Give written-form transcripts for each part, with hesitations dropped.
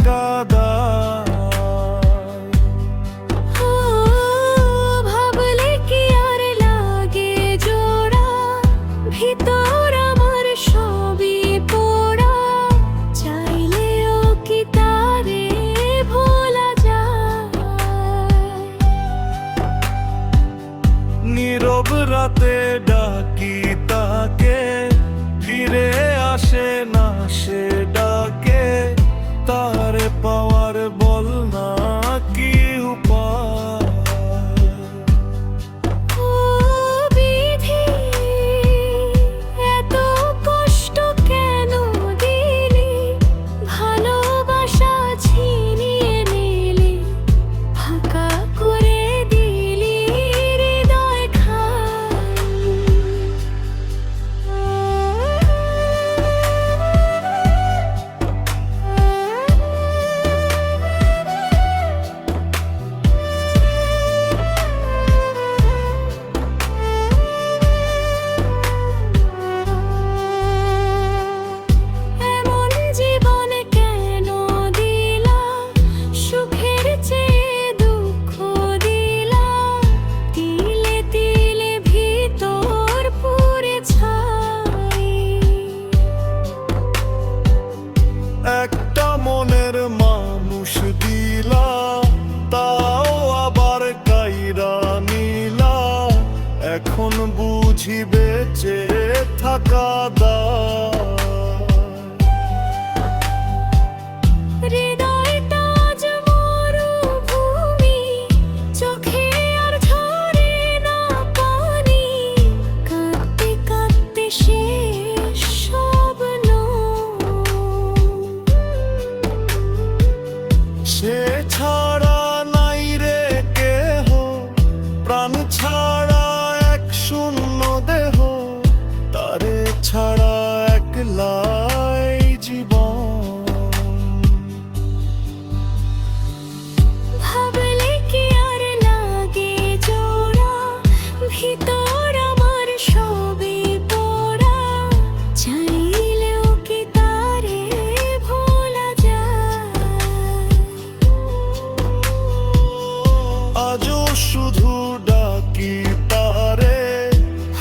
থাকা ভাবলে কি আর লাগে জোড়া, ভিতর আমার সবই পোড়া, চাইলেও কি তারে ভোলা যায়। নীরব রাতে ডাকি তাকে, ফিরে আসে না সে ডাকে, তারে পাওয়ার বল না কি উপায়। ও বিধি, এত কষ্ট কেন দিলি, ভালোবাসা ছিনিয়ে নিলি, ফাঁকা করে দিলি হৃদয় এমন জীবনে কেন দিলা, সুখের চেয়ে দুঃখ দিলা, তিলে তিলে ভিতর পুড়ে ছাই। একটা মনের মানুষ দিলা, তাও আবার কাইরা নিলা, এখন বুঝি বেঁচে থাকা হৃদয়টা আজ মরুভূমি, চোখে আর ঝরে না পানি, কাঁদতে কাঁদতে শেষ স্বপ্ন। সে ছাড়া নাই রে কেহ, প্রাণ ছাড়া এক শূন্য দেহ, তারে ছাড়া একলাই জীবন। ভাবলে কি আর লাগে জোড়া, ভিতর আমার সবই পোড়া, চাইলেও কি তারে ভোলা যায়। আজও শুধু ডাকি তারে,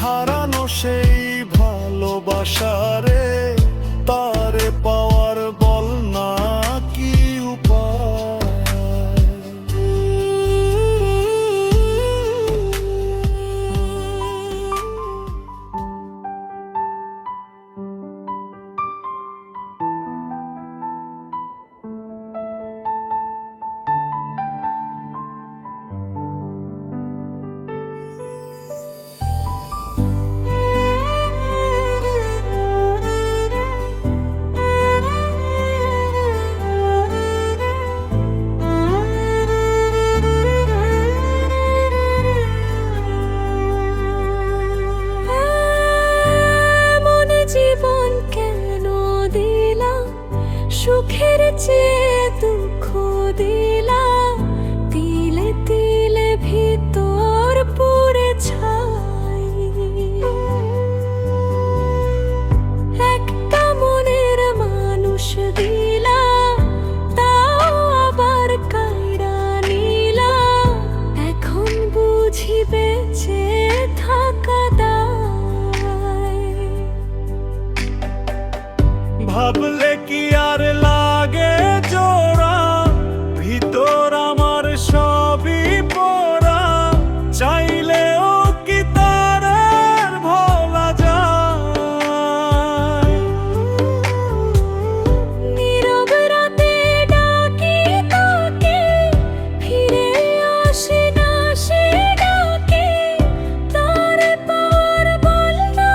হারানো সেই ভালোবাসারে, তারে পাওয়ার বল না কি উপায়। এমন জীবন কেন দিলা, সুখের চেয়ে দুঃখ দিলা, তিলে তিলে ভিতর পুড়ে ছাই। একটা মনের মানুষ দিলা, তাও আবার কাইরা নিলা, এখন বুঝি বেঁচে থাকা দায়। ভাবলে কি আর লাগে জোড়া, ভিতর আমার সবই পোড়া, চাইলেও কি তার ভোলা যায়। নীরব রাতে ডাকি তাকে, ফিরে আসে না সে ডাকে, তারে পাওয়ার বল না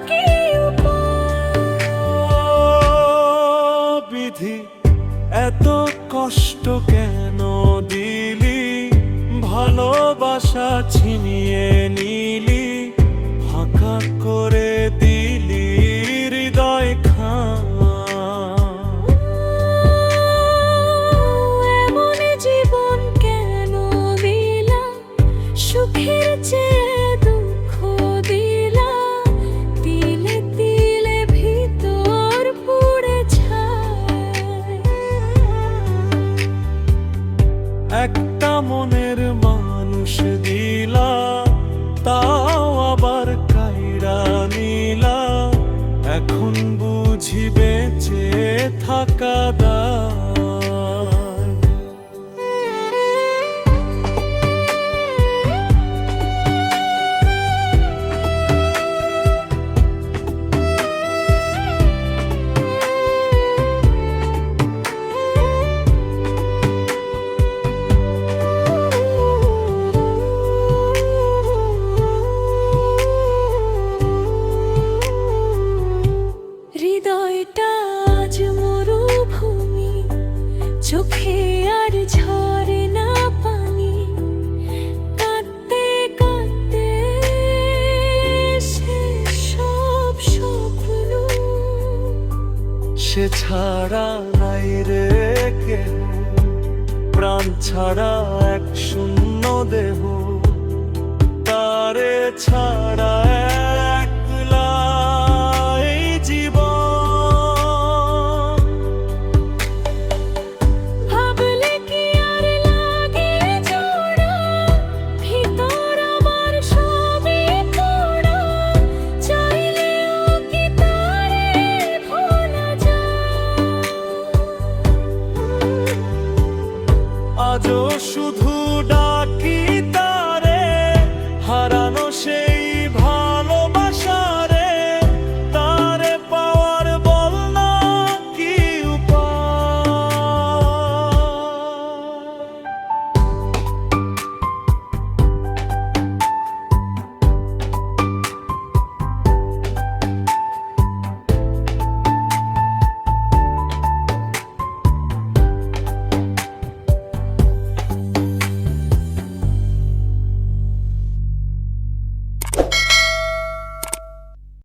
কি উপায়। বিধি, এত কষ্ট কেন দিলি, ভালোবাসা ছিনিয়ে নিলি, ফাঁকা করে দিলি হৃদয় এমন জীবন কেন দিলা, সুখের চেয়ে দুঃখ দিলা, তিলে তিলে ভিতর পুড়ে ছাই। চোখে আর ঝরে না পানি, কাঁদতে কাঁদতে শেষ সব স্বপ্ন। সে ছাড়া নাই রে কেহ, প্রাণ ছাড়া এক শূন্য দেহ, তারে ছাড়া একলা এই জীবন। ভাবলে কি আর লাগে জোড়া, ভিতর আমার সবই পোড়া, চাইলেও কি তারে ভোলা যায়? আজও